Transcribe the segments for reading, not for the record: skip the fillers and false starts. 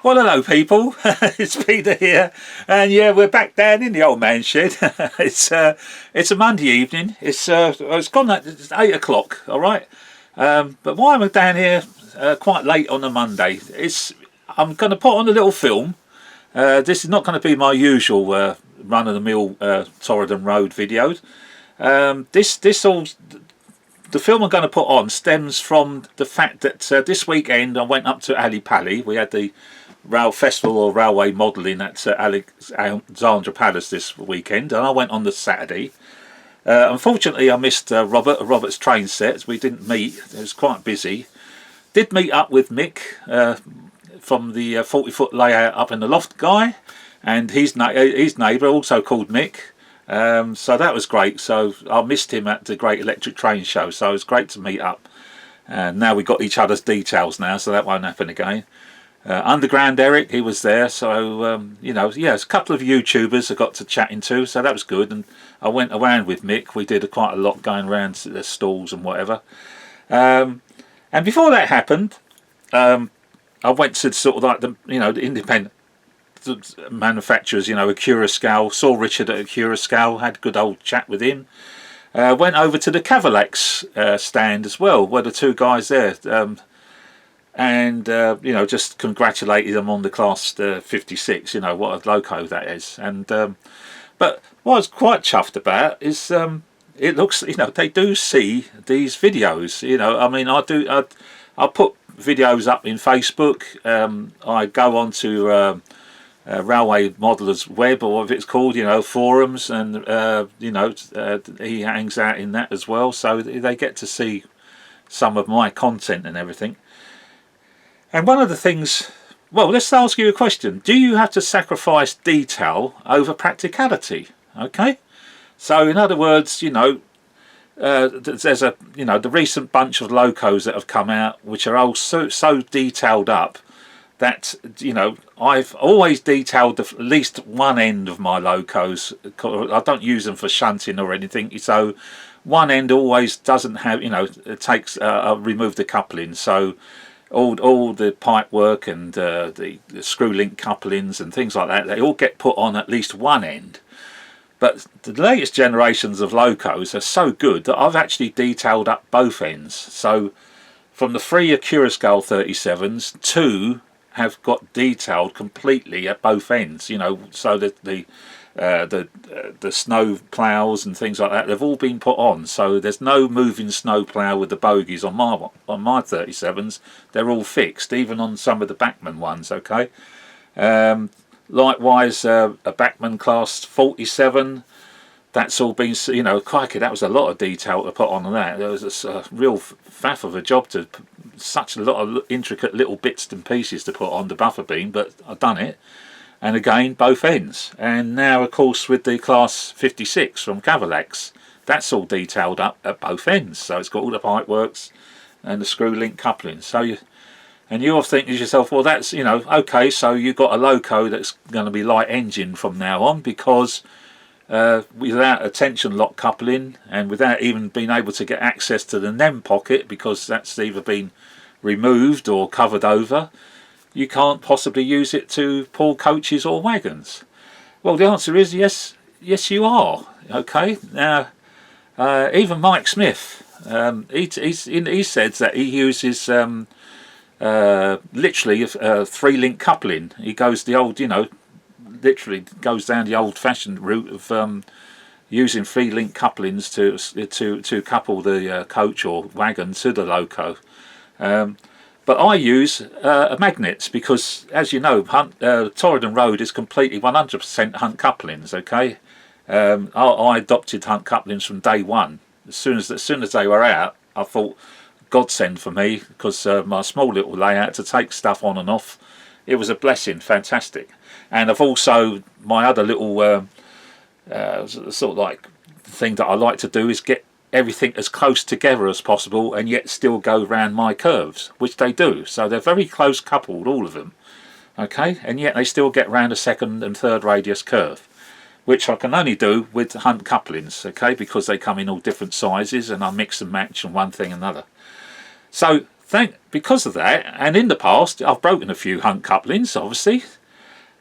Well, hello, people. It's Peter here, and yeah, we're back down in the old man shed. It's a Monday evening. It's gone. It's 8 o'clock. All right. But why am I down here quite late on a Monday? I'm going to put on a little film. This is not going to be my usual run-of-the-mill Torridon Road videos. The film I'm going to put on stems from the fact that this weekend I went up to Ali Pali. We had the Rail Festival or Railway Modelling at Alexandra Palace this weekend, and I went on the Saturday. Unfortunately, I missed Robert's train set. We didn't meet. It was quite busy. Did meet up with Mick from the 40-foot layout up in the loft guy, and his neighbour, also called Mick. So that was great. So I missed him at the Great Electric Train Show. So it was great to meet up. And now we got each other's details now, so that won't happen again. Underground Eric, he was there, so there's a couple of YouTubers I got to chatting to, so that was good. And I went around with Mick. We did quite a lot going around to the stalls and whatever. And before that happened, I went to sort of like the independent manufacturers, Acura Scale. Saw Richard at Acura Scale, had a good old chat with him. Went over to the Cavalex stand as well, where the two guys there. And just congratulated them on the class 56. What a loco that is. And but what I was quite chuffed about is it looks, they do see these videos. I put videos up in Facebook. I go on to Railway Modeller's Web, or whatever it's called, forums, and he hangs out in that as well, so they get to see some of my content and everything. And one of the things, well, let's ask you a question. Do you have to sacrifice detail over practicality? Okay. So in other words, there's the recent bunch of locos that have come out, which are all so detailed up that, I've always detailed at least one end of my locos. I don't use them for shunting or anything. So one end always doesn't have, it takes, remove the coupling. So all the pipe work and the screw link couplings and things like that, they all get put on at least one end. But the latest generations of locos are so good that I've actually detailed up both ends. So from the 3 Acura Scale 37s, 2 have got detailed completely at both ends, so that the snow ploughs and things like that, they've all been put on, so there's no moving snow plough with the bogies on my 37s. They're all fixed, even on some of the Bachmann ones. Okay. Likewise, a Bachmann class 47, that's all been, crikey, that was a lot of detail to put on that. There was a real faff of a job to such a lot of intricate little bits and pieces to put on the buffer beam, but I've done it. And again, both ends. And now, of course, with the class 56 from Cavalex, that's all detailed up at both ends. So it's got all the pipe works and the screw link couplings. So you're thinking to yourself, well, that's, okay, so you've got a loco that's going to be light engine from now on, because without a tension lock coupling and without even being able to get access to the NEM pocket, because that's either been removed or covered over, you can't possibly use it to pull coaches or wagons. Well, the answer is yes you are. Okay. Now, even Mike Smith, he said that he uses literally a 3-link coupling. He goes the old, literally goes down the old-fashioned route of using 3-link couplings to couple the coach or wagon to the loco. But I use magnets because, as you know, Torridon Road is completely 100% Hunt couplings. Okay, I adopted Hunt couplings from day one. As soon as they were out, I thought godsend for me, because my small little layout to take stuff on and off, it was a blessing, fantastic. And I've also, my other little sort of like thing that I like to do is get everything as close together as possible and yet still go round my curves, which they do. So they're very close coupled, all of them. Okay, and yet they still get round a second and third radius curve, which I can only do with Hunt couplings, okay, because they come in all different sizes and I mix and match and one thing and another. So because of that, and in the past I've broken a few hunt couplings, obviously,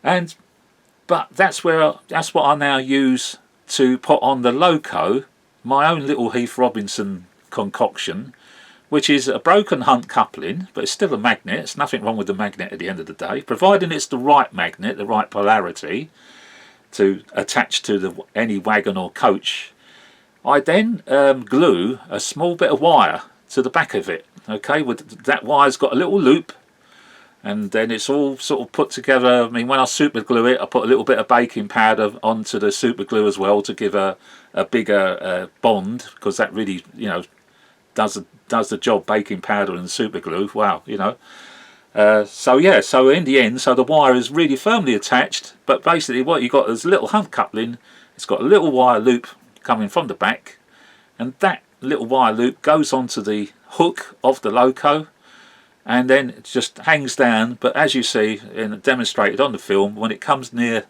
but that's what I now use to put on the loco, my own little Heath Robinson concoction, which is a broken hunt coupling, but it's still a magnet. There's nothing wrong with the magnet at the end of the day, providing it's the right magnet, the right polarity to attach to any wagon or coach. I then glue a small bit of wire to the back of it. Okay, with that wire's got a little loop, and then it's all sort of put together. I mean, when I super glue it, I put a little bit of baking powder onto the super glue as well to give a bigger bond, because that really, does the job. Baking powder and super glue, wow, so yeah, so in the end, so the wire is really firmly attached, but basically what you got is a little hunt coupling. It's got a little wire loop coming from the back, and that little wire loop goes onto the hook of the loco, and then it just hangs down. But as you see and demonstrated on the film, when it comes near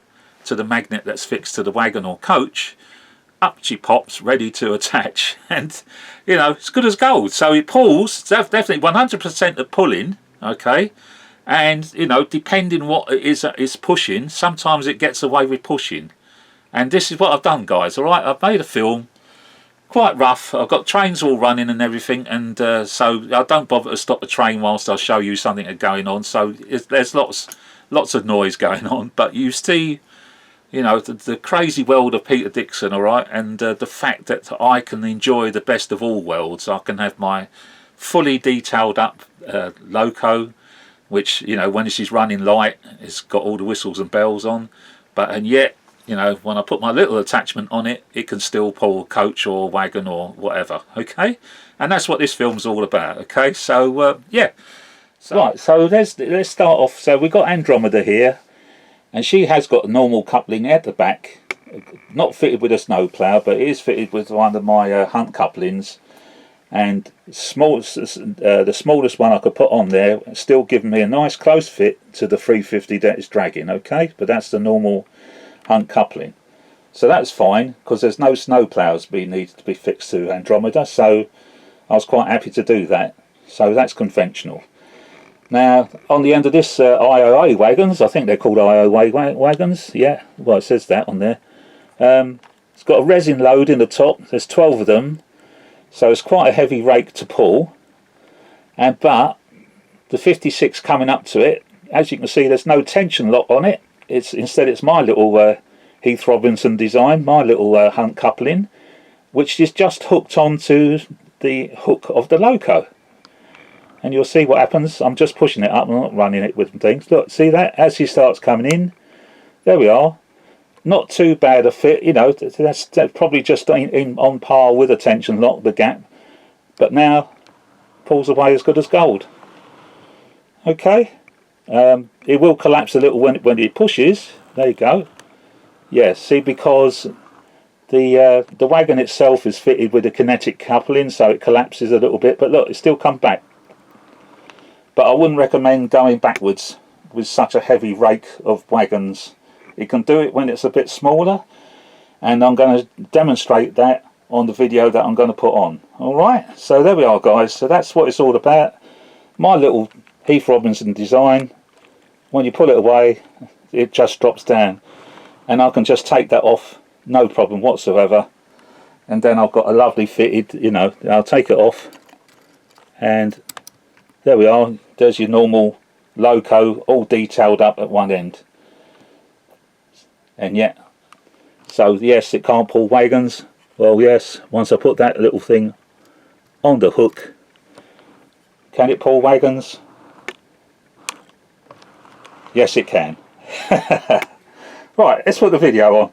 to the magnet that's fixed to the wagon or coach, up she pops, ready to attach, and it's good as gold. So it pulls, definitely 100% of pulling, okay, and depending what it is pushing, sometimes it gets away with pushing. And this is what I've done, guys. All right, I've made a film, quite rough. I've got trains all running and everything, and so I don't bother to stop the train whilst I show you something that's going on. So there's lots of noise going on, but you see, the crazy world of Peter Dixon, all right, and the fact that I can enjoy the best of all worlds. I can have my fully detailed up loco, which when she's running light, it's got all the whistles and bells on, and yet when I put my little attachment on it, it can still pull a coach or wagon or whatever, okay? And that's what this film's all about, okay? So, yeah. Right, so let's start off. So we've got Andromeda here, and she has got a normal coupling at the back, not fitted with a snowplow, but it is fitted with one of my hunt couplings. And the smallest one I could put on there, still giving me a nice close fit to the 350 that it's dragging, okay? But that's the normal hunt coupling, so that's fine, because there's no snow ploughs being needed to be fixed to Andromeda, so I was quite happy to do that. So that's conventional. Now on the end of this IOA wagons, I think they're called IOA wagons, yeah, well it says that on there, it's got a resin load in the top. There's 12 of them, so it's quite a heavy rake to pull, but the 56 coming up to it, as you can see, there's no tension lock on it. Instead it's my little Heath Robinson design, my little hunt coupling, which is just hooked onto the hook of the loco. And you'll see what happens. I'm just pushing it up, I'm not running it with things. Look, see that? As he starts coming in, there we are. Not too bad a fit, that's probably just on par with a tension lock, the gap. But now, pulls away as good as gold. Okay. It will collapse a little when it pushes. There you go. Yeah, see, because the wagon itself is fitted with a kinetic coupling, so it collapses a little bit. But look, it still comes back. But I wouldn't recommend going backwards with such a heavy rake of wagons. You can do it when it's a bit smaller, and I'm going to demonstrate that on the video that I'm going to put on. Alright, so there we are, guys. So that's what it's all about. My little Heath Robinson design. When you pull it away, it just drops down, and I can just take that off, no problem whatsoever. And then I've got a lovely fitted, I'll take it off, and there we are. There's your normal loco, all detailed up at one end. And yet, so yes, it can't pull wagons. Well, yes, once I put that little thing on the hook, can it pull wagons? Yes, it can. Right, let's put the video on.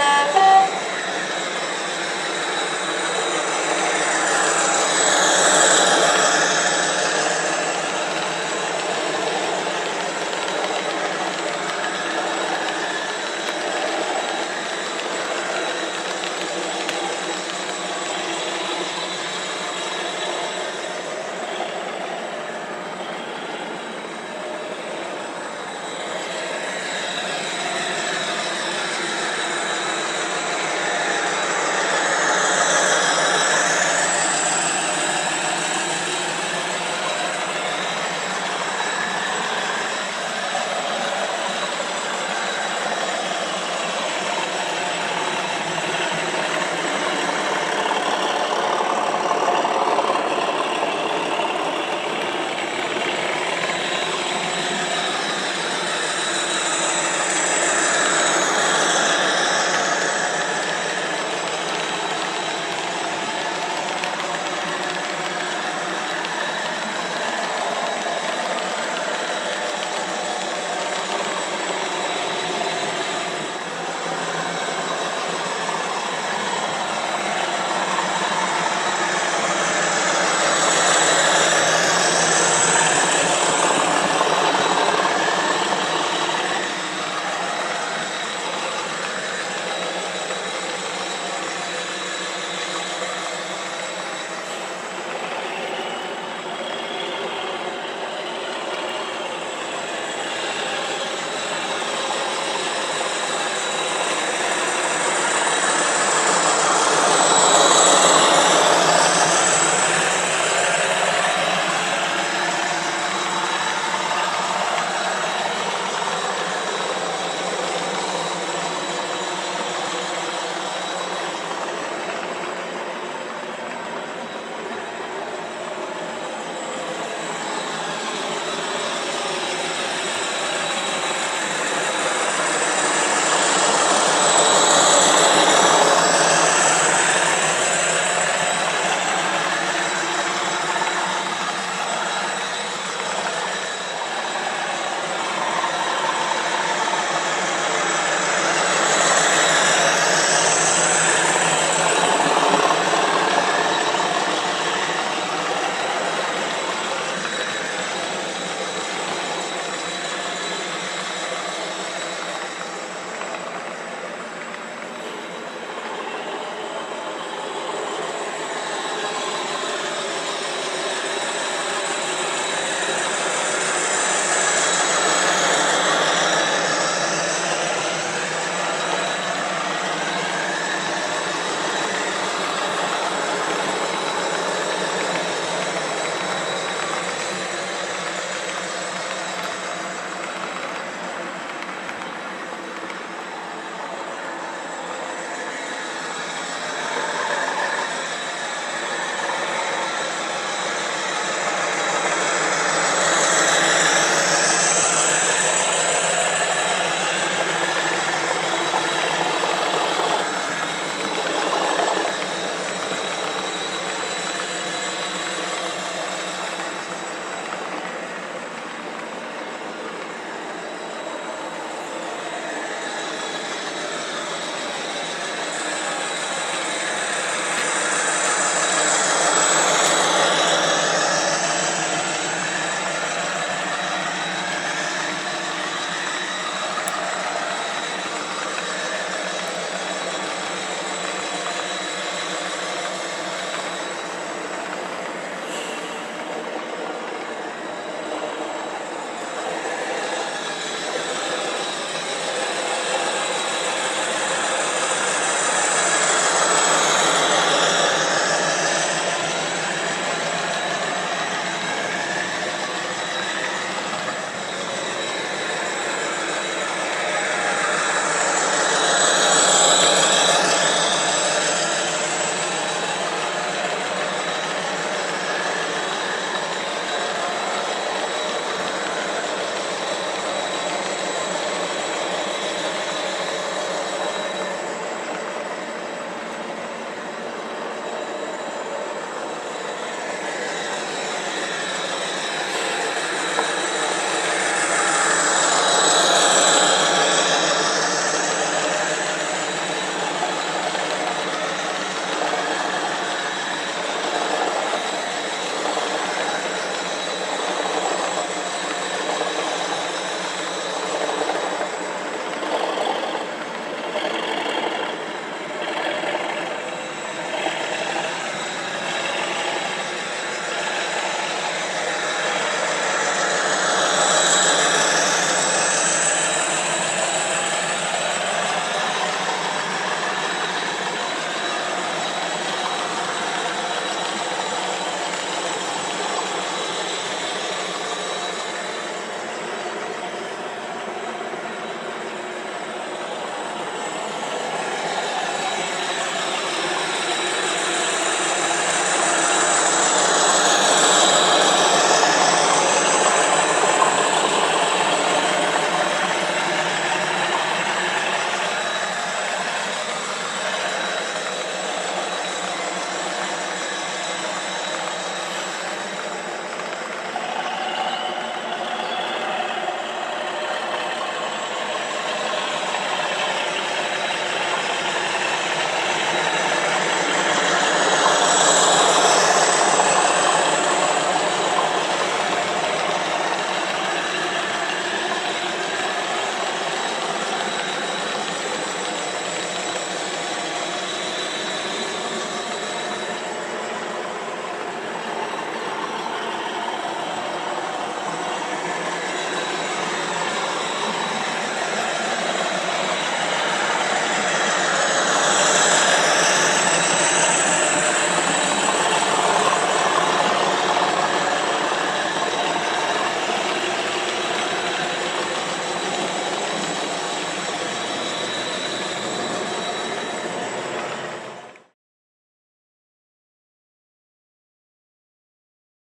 the